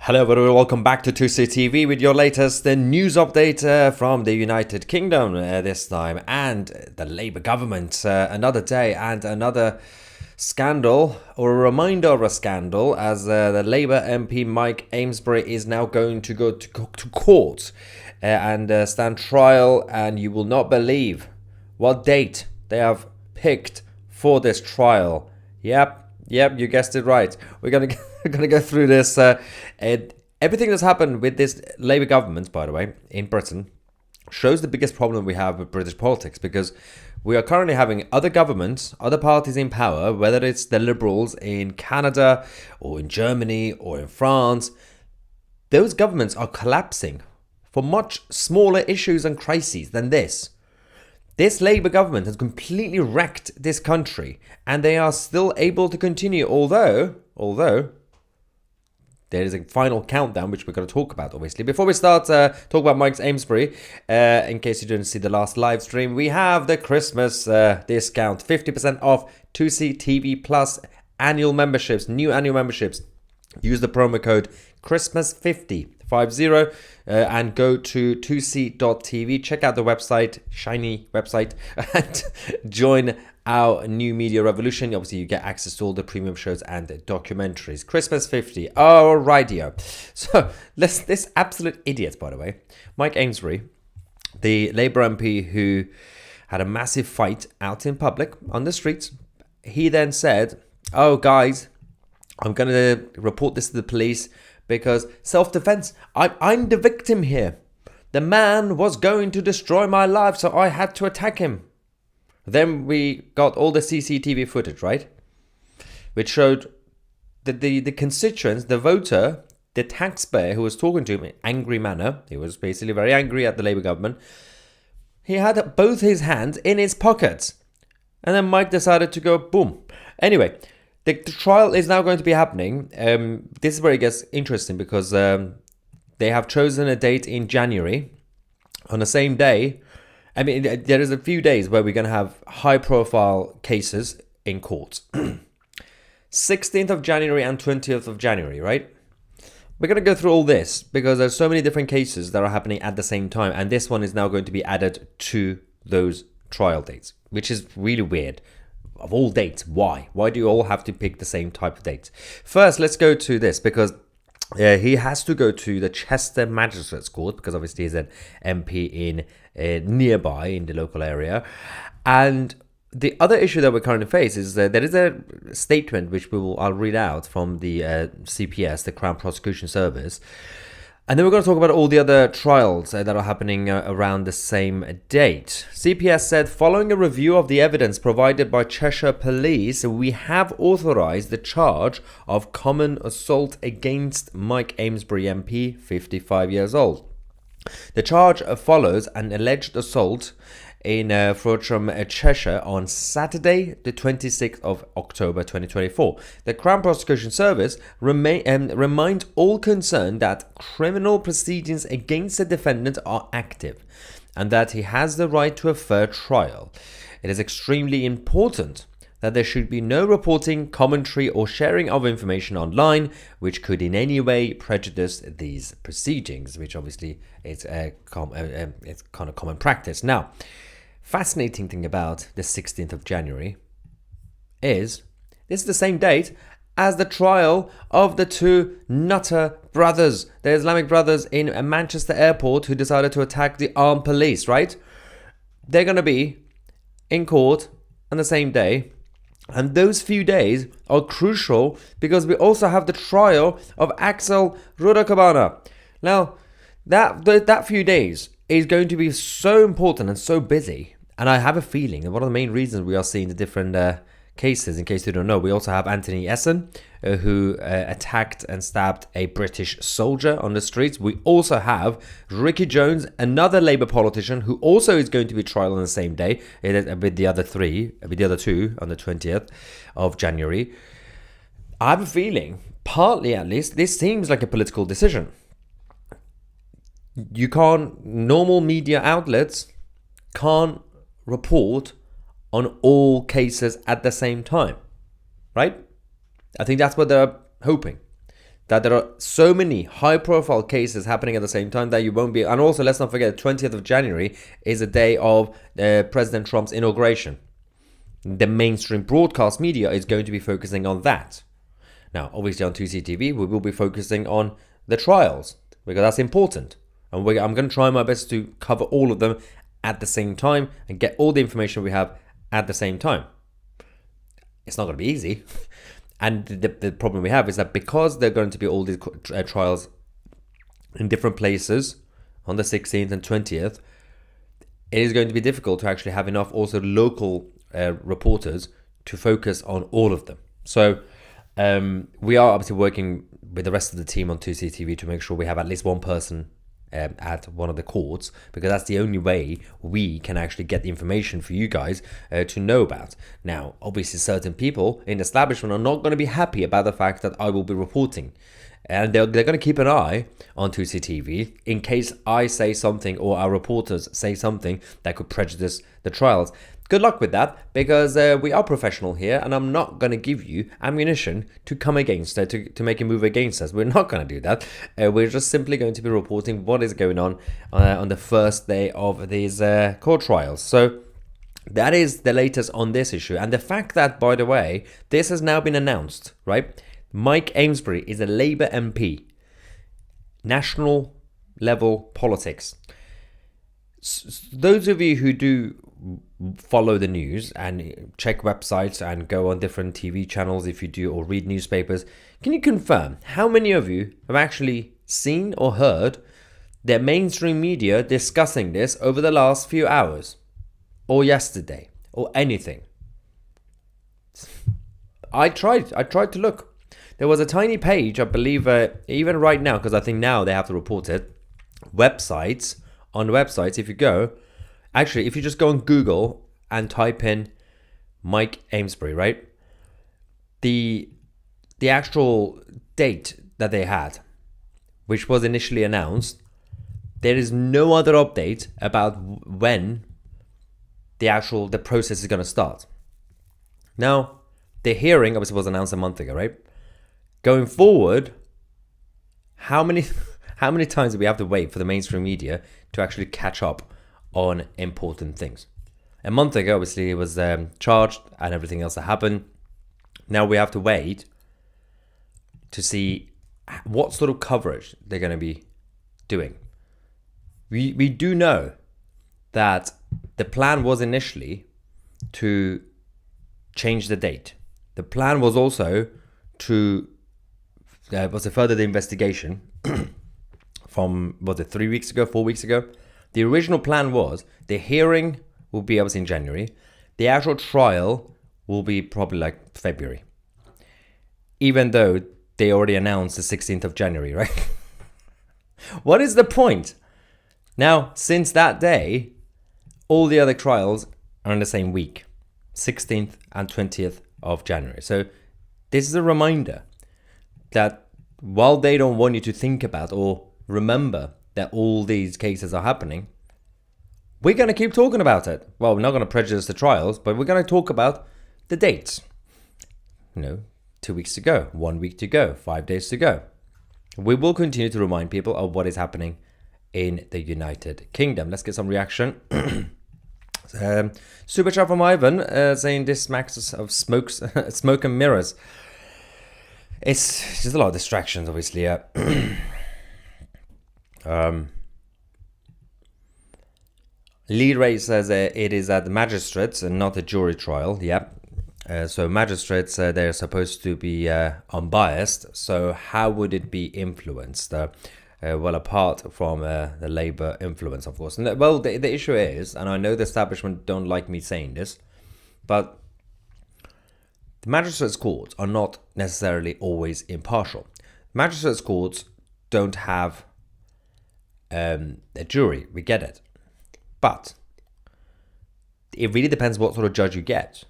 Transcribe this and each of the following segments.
Hello everyone, welcome back to 2C TV with your latest news update from the United Kingdom this time, and the Labour government. Another day and another scandal, or a reminder of a scandal, as the Labour MP Mike Amesbury is now going to go to court and stand trial, and you will not believe what date they have picked for this trial. Yep, you guessed it right. We're gonna go through this. Everything that's happened with this Labour government, by the way, in Britain, shows the biggest problem we have with British politics, because we are currently having other governments, other parties in power, whether it's the Liberals in Canada or in Germany or in France. Those governments are collapsing for much smaller issues and crises than this. This Labour government has completely wrecked this country, and they are still able to continue, although there is a final countdown, which we're going to talk about, obviously. Before we start, talk about Mike Amesbury, in case you didn't see the last live stream, we have the Christmas discount, 50% off 2C TV Plus annual memberships, new annual memberships. Use the promo code Christmas50 and go to 2c.tv. Check out the website, shiny website, and join our new media revolution. Obviously, you get access to all the premium shows and documentaries. Christmas 50. Alrighty. So, this absolute idiot, by the way, Mike Amesbury, the Labour MP who had a massive fight out in public on the streets, he then said, "Oh, guys, I'm going to report this to the police because self-defense. I'm the victim here. The man was going to destroy my life, so I had to attack him." Then we got all the CCTV footage, right? Which showed that the constituents, the voter, the taxpayer who was talking to him in an angry manner, he was basically very angry at the Labour government, he had both his hands in his pockets. And then Mike decided to go boom. Anyway, the trial is now going to be happening. This is where it gets interesting, because they have chosen a date in January on the same day. I mean, there is a few days where we're going to have high-profile cases in court. 16th of January and 20th of January, right? We're going to go through all this because there's so many different cases that are happening at the same time, and this one is now going to be added to those trial dates, which is really weird. Of all dates, why? Why do you all have to pick the same type of dates? First, let's go to this, because he has to go to the Chester Magistrates Court, because obviously he's an MP in nearby in the local area. And the other issue that we currently face is there is a statement which I'll read out from the CPS, the Crown Prosecution Service. And then we're going to talk about all the other trials that are happening around the same date. CPS said, following a review of the evidence provided by Cheshire Police, we have authorised the charge of common assault against Mike Amesbury MP, 55 years old. The charge follows an alleged assault in Frodsham, Cheshire on Saturday, the 26th of October 2024. The Crown Prosecution Service reminds all concerned that criminal proceedings against the defendant are active and that he has the right to a fair trial. It is extremely important that there should be no reporting, commentary or sharing of information online which could in any way prejudice these proceedings, which obviously it's kind of common practice. Now, fascinating thing about the 16th of January is this is the same date as the trial of the two Nutter brothers, the Islamic brothers in Manchester airport who decided to attack the armed police, right? They're going to be in court on the same day. And those few days are crucial because we also have the trial of Axel Rudakabana. Now, that few days is going to be so important and so busy. And I have a feeling that one of the main reasons we are seeing the different cases, in case you don't know, we also have Anthony Essen, who attacked and stabbed a British soldier on the streets. We also have Ricky Jones, another Labour politician, who also is going to be trial on the same day with the other two on the 20th of January. I have a feeling, partly at least, this seems like a political decision. Normal media outlets can't report on all cases at the same time, right? I think that's what they're hoping. that there are so many high-profile cases happening at the same time that you won't be. And also, let's not forget, 20th of January is a day of President Trump's inauguration. The mainstream broadcast media is going to be focusing on that. Now, obviously on 2CTV, we will be focusing on the trials because that's important. And I'm going to try my best to cover all of them at the same time and get all the information we have at the same time. It's not going to be easy. And the problem we have is that because they're going to be all these trials in different places on the 16th and 20th, it is going to be difficult to actually have enough also local reporters to focus on all of them. So we are obviously working with the rest of the team on 2CTV to make sure we have at least one person at one of the courts, because that's the only way we can actually get the information for you guys to know about. Now, obviously, certain people in the establishment are not going to be happy about the fact that I will be reporting. And they're going to keep an eye on 2CTV in case I say something or our reporters say something that could prejudice the trials. Good luck with that, because we are professional here, and I'm not going to give you ammunition to come against it, to make a move against us. We're not going to do that. We're just simply going to be reporting what is going on the first day of these court trials. So that is the latest on this issue. And the fact that, by the way, this has now been announced, right? Mike Amesbury is a Labour MP, national level politics. Those of you who do follow the news and check websites and go on different TV channels, if you do, or read newspapers, can you confirm how many of you have actually seen or heard the mainstream media discussing this over the last few hours or yesterday or anything? I tried to look. There was a tiny page, I believe, even right now, because I think now they have to report it. On websites, if you go, actually, if you just go on Google and type in Mike Amesbury, right? The actual date that they had, which was initially announced, there is no other update about when the process is going to start. Now, the hearing obviously was announced a month ago, right? Going forward, how many times do we have to wait for the mainstream media to actually catch up on important things? A month ago, obviously, it was charged and everything else that happened. Now we have to wait to see what sort of coverage they're going to be doing. We do know that the plan was initially to change the date. The plan was also to further the investigation from, was it 3 weeks ago, 4 weeks ago? The original plan was the hearing will be obviously in January. The actual trial will be probably like February. Even though they already announced the 16th of January, right? What is the point? Now, since that day, all the other trials are in the same week, 16th and 20th of January. So this is a reminder that while they don't want you to think about or remember that all these cases are happening, we're going to keep talking about it. Well, we're not going to prejudice the trials, but we're going to talk about the dates. 2 weeks to go, 1 week to go, 5 days to go. We will continue to remind people of what is happening in the United Kingdom. Let's get some reaction. Super chat from Ivan saying this smacks of smoke and mirrors. It's just a lot of distractions, obviously. Lee Ray says it is at the magistrates and not a jury trial. Yep. So magistrates, they're supposed to be unbiased. So how would it be influenced? Well, apart from the Labour influence, of course. And, well, the issue is, and I know the establishment don't like me saying this, but the magistrates' courts are not necessarily always impartial. Magistrates' courts don't have a jury. We get it. But it really depends what sort of judge you get.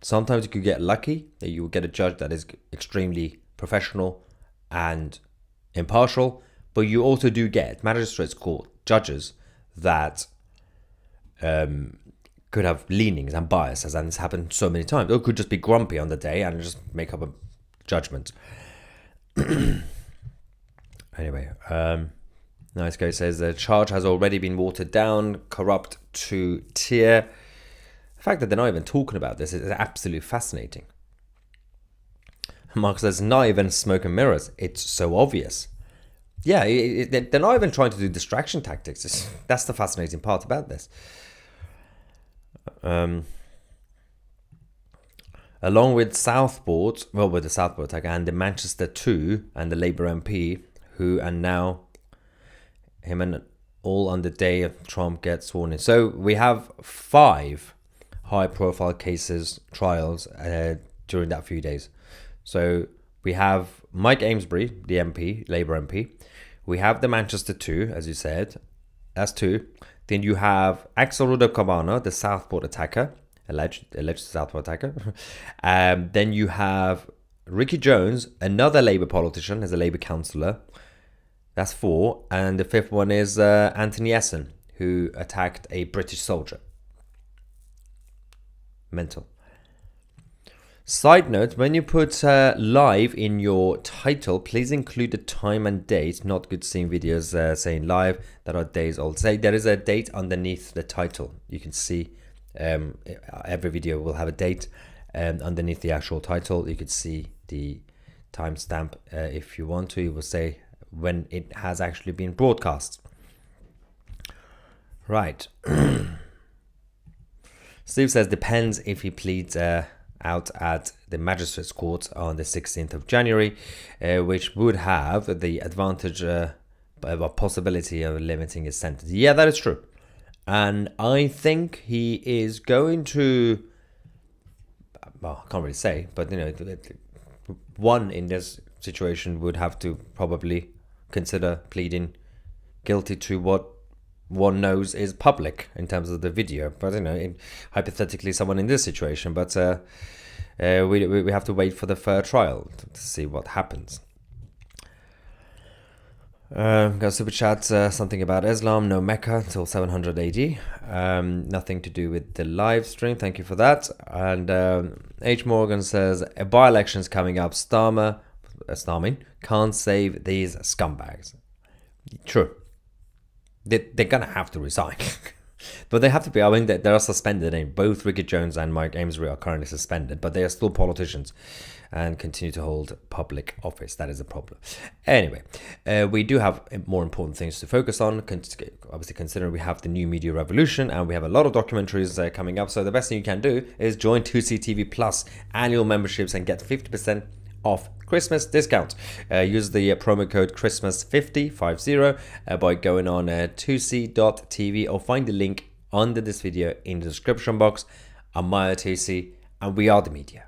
Sometimes you could get lucky that you will get a judge that is extremely professional and impartial, but you also do get magistrates' court judges that could have leanings and biases, and it's happened so many times. Or could just be grumpy on the day and just make up a judgment. Anyway, Nice Guy says the charge has already been watered down, corrupt to tier. The fact that they're not even talking about this is absolutely fascinating. Mark says, not even smoke and mirrors. It's so obvious. Yeah, they're not even trying to do distraction tactics. That's the fascinating part about this. Along with Southport, well, with the Southport attack and the Manchester 2 and the Labour MP, who and now him and all on the day of Trump gets sworn in. So we have 5 high-profile cases, trials during that few days. So we have Mike Amesbury, the MP, Labour MP. We have the Manchester 2, as you said. That's 2. Then you have Axel Rudolph, the Southport attacker, alleged Southport attacker. Then you have Ricky Jones, another Labour politician, as a Labour councillor. That's 4. And the 5th one is Anthony Essen, who attacked a British soldier. Mental. Side note, when you put live in your title, please include the time and date. Not good seeing videos saying live that are days old. Say there is a date underneath the title. You can see every video will have a date underneath the actual title. You could see the timestamp if you want to. It will say when it has actually been broadcast. Right. Steve says depends if he pleads out at the Magistrates Court on the 16th of January, which would have the advantage of a possibility of limiting his sentence. Yeah, that is true. And I think he is going to, well, I can't really say, but you know, one in this situation would have to probably consider pleading guilty to what one knows is public in terms of the video, but you know, hypothetically someone in this situation, but we have to wait for the fair trial to see what happens. Got a super chat, something about Islam, no Mecca until 700 AD. Nothing to do with the live stream, thank you for that. And H. Morgan says, a by-election's coming up, Starming can't save these scumbags. True. They're going to have to resign. But they have to be, I mean, they are suspended. And both Ricky Jones and Mike Amesbury are currently suspended, but they are still politicians and continue to hold public office. That is a problem. Anyway, we do have more important things to focus on. Obviously, considering we have the new media revolution and we have a lot of documentaries coming up. So the best thing you can do is join 2CTV Plus annual memberships and get 50% off Christmas discount. Use the promo code Christmas50 by going on 2c.tv or find the link under this video in the description box. I'm Maya 2C and we are the media.